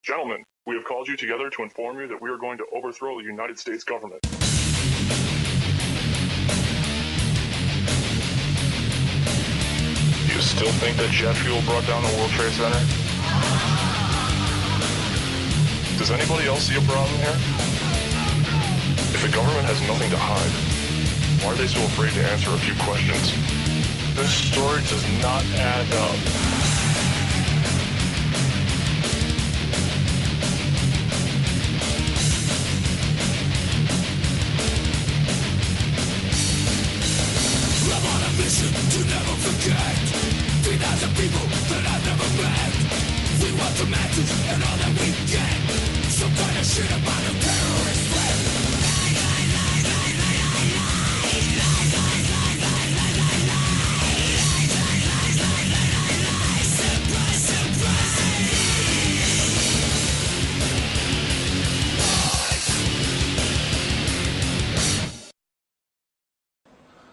Gentlemen, we have called you together to inform you that we are going to overthrow the United States government. You still think that jet fuel brought down the World Trade Center? Does anybody else see a problem here? If the government has nothing to hide, why are they so afraid to answer a few questions? This story does not add up. I'm on a mission to never forget 3,000 people that I've never met. We want the matches and all that we get. Some kind of shit about a terrorist threat.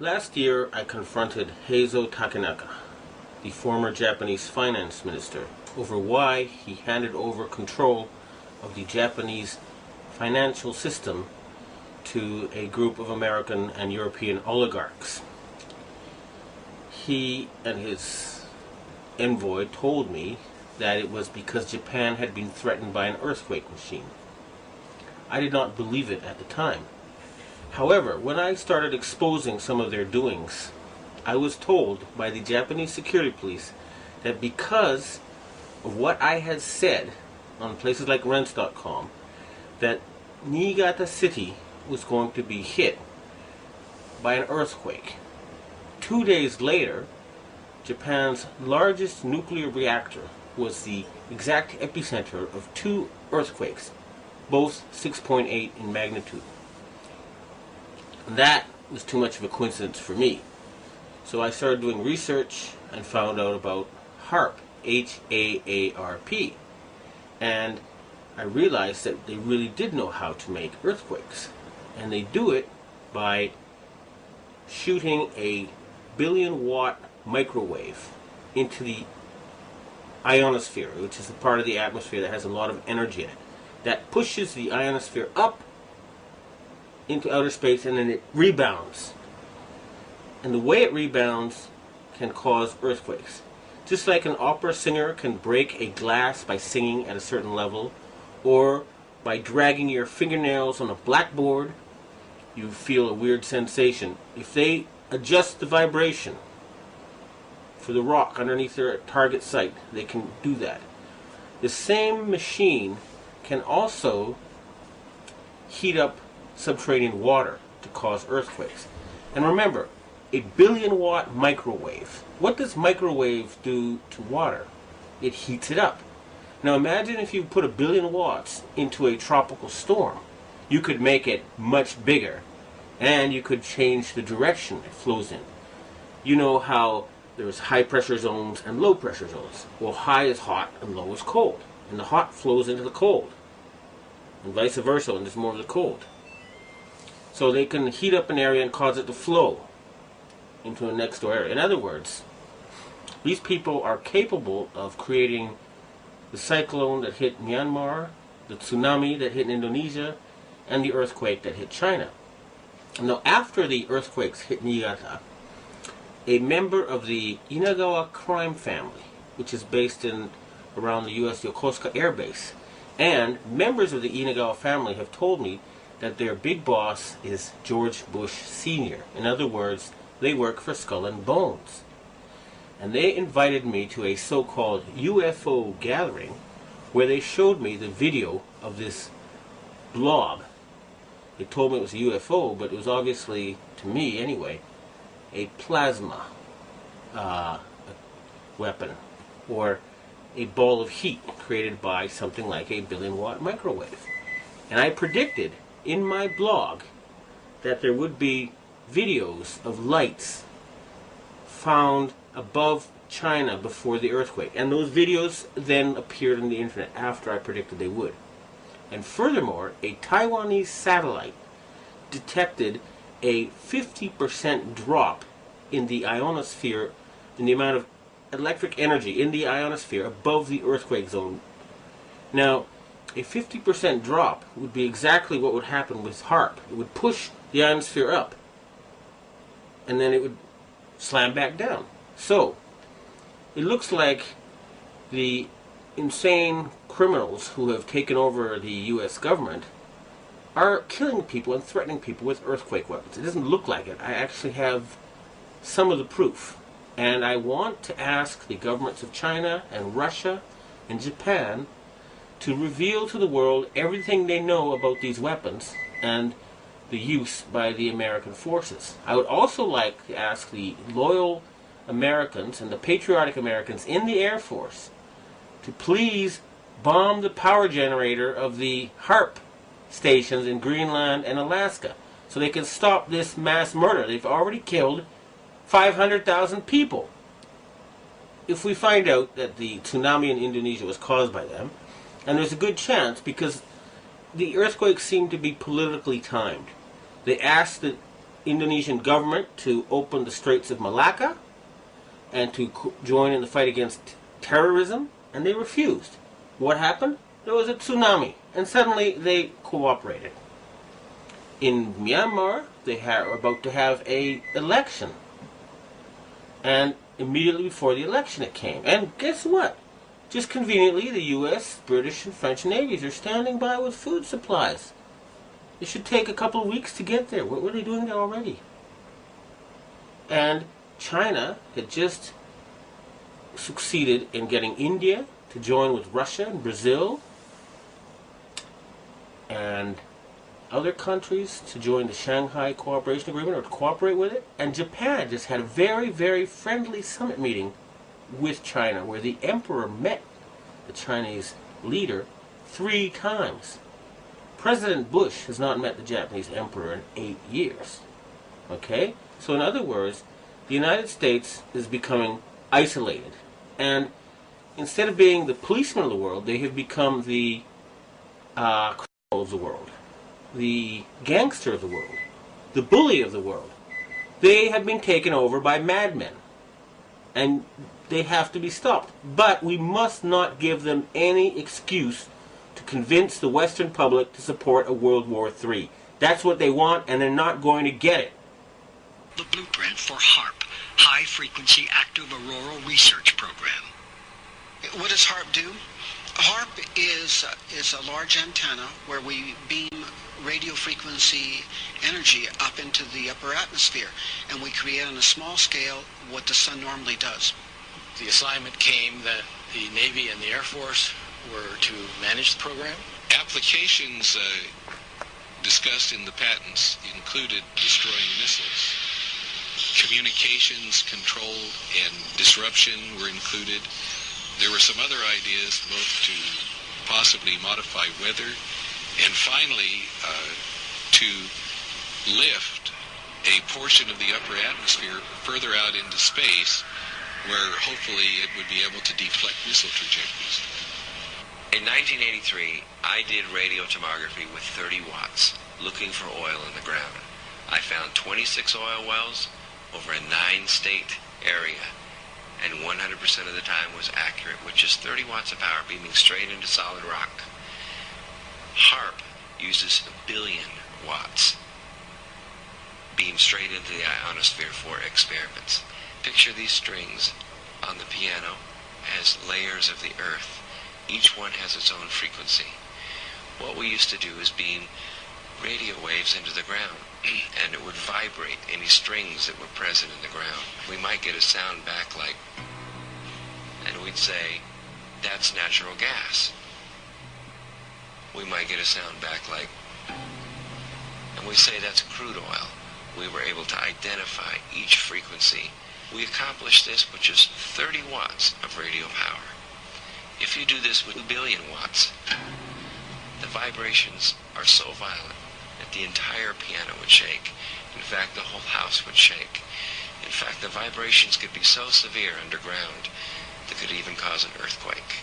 Last year, I confronted Heizo Takenaka, the former Japanese finance minister, over why he handed over control of the Japanese financial system to a group of American and European oligarchs. He and his envoy told me that it was because Japan had been threatened by an earthquake machine. I did not believe it at the time. However, when I started exposing some of their doings, I was told by the Japanese security police that because of what I had said on places like Rents.com, that Niigata City was going to be hit by an earthquake. 2 days later, Japan's largest nuclear reactor was the exact epicenter of 2 earthquakes, both 6.8 in magnitude. And that was too much of a coincidence for me. So I started doing research and found out about HAARP, H-A-A-R-P. And I realized that they really did know how to make earthquakes. And they do it by shooting a billion-watt microwave into the ionosphere, which is the part of the atmosphere that has a lot of energy in it. That pushes the ionosphere up into outer space, and then it rebounds. And the way it rebounds can cause earthquakes. Just like an opera singer can break a glass by singing at a certain level, or by dragging your fingernails on a blackboard, you feel a weird sensation. If they adjust the vibration for the rock underneath their target site, they can do that. The same machine can also heat up subterranean water to cause earthquakes. And remember, a billion-watt microwave. What does microwave do to water? It heats it up. Now imagine if you put 1 billion watts into a tropical storm. You could make it much bigger, and you could change the direction it flows in. You know how there's high pressure zones and low pressure zones. Well, high is hot and low is cold. And the hot flows into the cold. And vice versa, and there's more of the cold. So they can heat up an area and cause it to flow into a next door area. In other words, these people are capable of creating the cyclone that hit Myanmar, the tsunami that hit Indonesia, and the earthquake that hit China. Now, after the earthquakes hit Niigata, a member of the Inagawa crime family, which is based in around the U.S. Yokosuka Air Base, and members of the Inagawa family have told me that their big boss is George Bush Sr. In other words, they work for Skull&Bones. And they invited me to a so-called UFO gathering where they showed me the video of this blob. They told me it was a UFO, but it was obviously, to me anyway, a plasma weapon, or a ball of heat created by something like a billion-watt microwave. And I predicted in my blog that there would be videos of lights found above China before the earthquake. And those videos then appeared on the internet after I predicted they would. And furthermore, a Taiwanese satellite detected a 50% drop in the ionosphere, in the amount of electric energy in the ionosphere above the earthquake zone. Now, a 50% drop would be exactly what would happen with HAARP. It would push the ionosphere up, and then it would slam back down. So, it looks like the insane criminals who have taken over the U.S. government are killing people and threatening people with earthquake weapons. It doesn't look like it. I actually have some of the proof. And I want to ask the governments of China and Russia and Japan to reveal to the world everything they know about these weapons and the use by the American forces. I would also like to ask the loyal Americans and the patriotic Americans in the Air Force to please bomb the power generator of the HAARP stations in Greenland and Alaska so they can stop this mass murder. They've already killed 500,000 people. If we find out that the tsunami in Indonesia was caused by them, and there's a good chance because the earthquakes seem to be politically timed. They asked the Indonesian government to open the Straits of Malacca and to join in the fight against terrorism, and they refused. What happened? There was a tsunami, and suddenly they cooperated. In Myanmar, they are about to have an election. And immediately before the election it came. And guess what? Just conveniently, the U.S., British, and French navies are standing by with food supplies. It should take a couple of weeks to get there. What were they doing there already? And China had just succeeded in getting India to join with Russia and Brazil and other countries to join the Shanghai Cooperation Agreement or to cooperate with it. And Japan just had a very, very friendly summit meeting with China where the emperor met the Chinese leader 3 times. President Bush has not met the Japanese emperor in 8 years. Okay? So in other words, the United States is becoming isolated. And instead of being the policeman of the world, they have become the criminal of the world, the gangster of the world, the bully of the world. They have been taken over by madmen. And they have to be stopped. But we must not give them any excuse to convince the Western public to support a World War III. That's what they want, and they're not going to get it. The blueprint for HAARP, High Frequency Active Auroral Research Program. What does HAARP do? HAARP is a large antenna where we beam radio frequency energy up into the upper atmosphere, and we create on a small scale what the sun normally does. The assignment came that the Navy and the Air Force were to manage the program. Applications discussed in the patents included destroying missiles. Communications control and disruption were included. There were some other ideas both to possibly modify weather and finally to lift a portion of the upper atmosphere further out into space where hopefully it would be able to deflect missile trajectories. In 1983, I did radio tomography with 30 watts, looking for oil in the ground. I found 26 oil wells over a 9-state area, and 100% of the time was accurate, with just 30 watts of power beaming straight into solid rock. HAARP uses 1 billion watts, beamed straight into the ionosphere for experiments. Picture these strings on the piano as layers of the earth. Each one has its own frequency. What we used to do is beam radio waves into the ground, and it would vibrate any strings that were present in the ground. We might get a sound back like, and we'd say, that's natural gas. We might get a sound back like, and we say that's crude oil. We were able to identify each frequency. We accomplished this with just 30 watts of radio power. If you do this with 1 billion watts, the vibrations are so violent that the entire piano would shake. In fact, the whole house would shake. In fact, the vibrations could be so severe underground that could even cause an earthquake.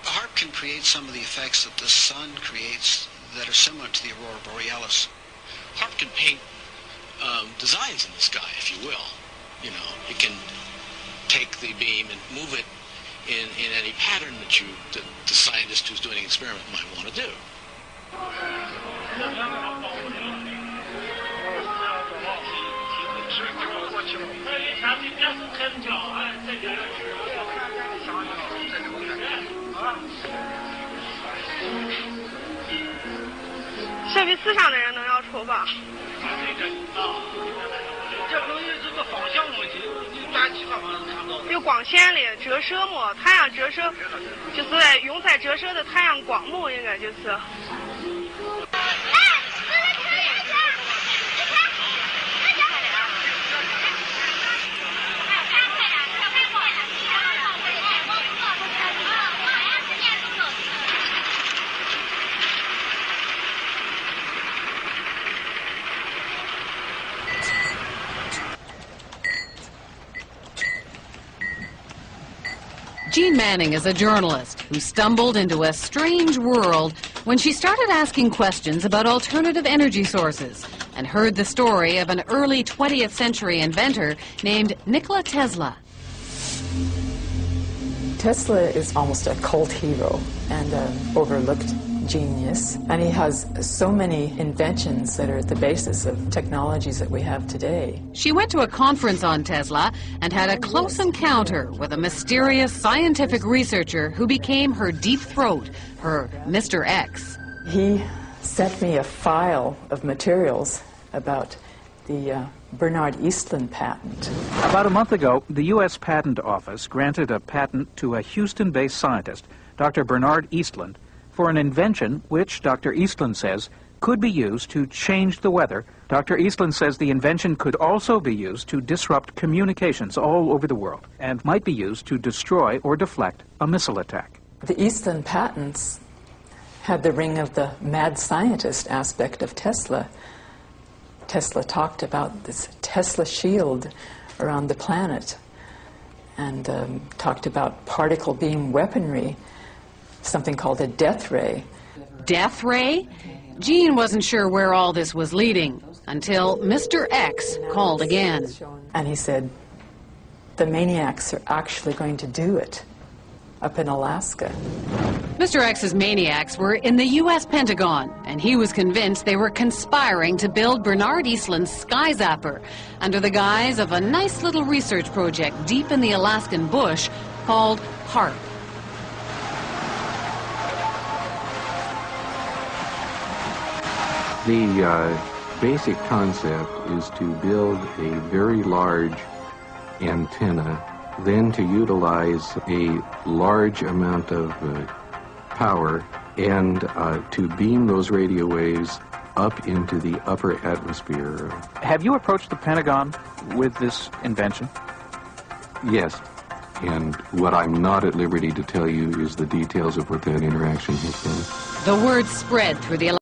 HAARP can create some of the effects that the sun creates that are similar to the aurora borealis. HAARP can paint designs in the sky, if you will. You know, it can take the beam and move it in any pattern that the scientist who's doing an experiment might want to do.社会思想的人能要抽吧？有光线的折射膜，太阳折射，就是用在折射的太阳光幕，应该就是。Jean Manning is a journalist who stumbled into a strange world when she started asking questions about alternative energy sources and heard the story of an early 20th century inventor named Nikola Tesla. Tesla is almost a cult hero and an overlooked genius, and he has so many inventions that are at the basis of technologies that we have today. She went to a conference on Tesla and had a close encounter with a mysterious scientific researcher who became her deep throat, her Mr. X. He sent me a file of materials about the Bernard Eastlund patent. About a month ago, the U.S. Patent Office granted a patent to a Houston-based scientist, Dr. Bernard Eastlund, for an invention which Dr. Eastlund says could be used to change the weather. Dr. Eastlund says the invention could also be used to disrupt communications all over the world and might be used to destroy or deflect a missile attack. The Eastlund patents had the ring of the mad scientist aspect of Tesla. Tesla talked about this Tesla shield around the planet and talked about particle beam weaponry, something called a death ray. Death ray? Jean wasn't sure where all this was leading until Mr. X called again. And he said, the maniacs are actually going to do it up in Alaska. Mr. X's maniacs were in the U.S. Pentagon, and he was convinced they were conspiring to build Bernard Eastlund's sky zapper under the guise of a nice little research project deep in the Alaskan bush called HAARP. The basic concept is to build a very large antenna, then to utilize a large amount of power and to beam those radio waves up into the upper atmosphere. Have you approached the Pentagon with this invention? Yes, and what I'm not at liberty to tell you is the details of what that interaction has been. The word spread through the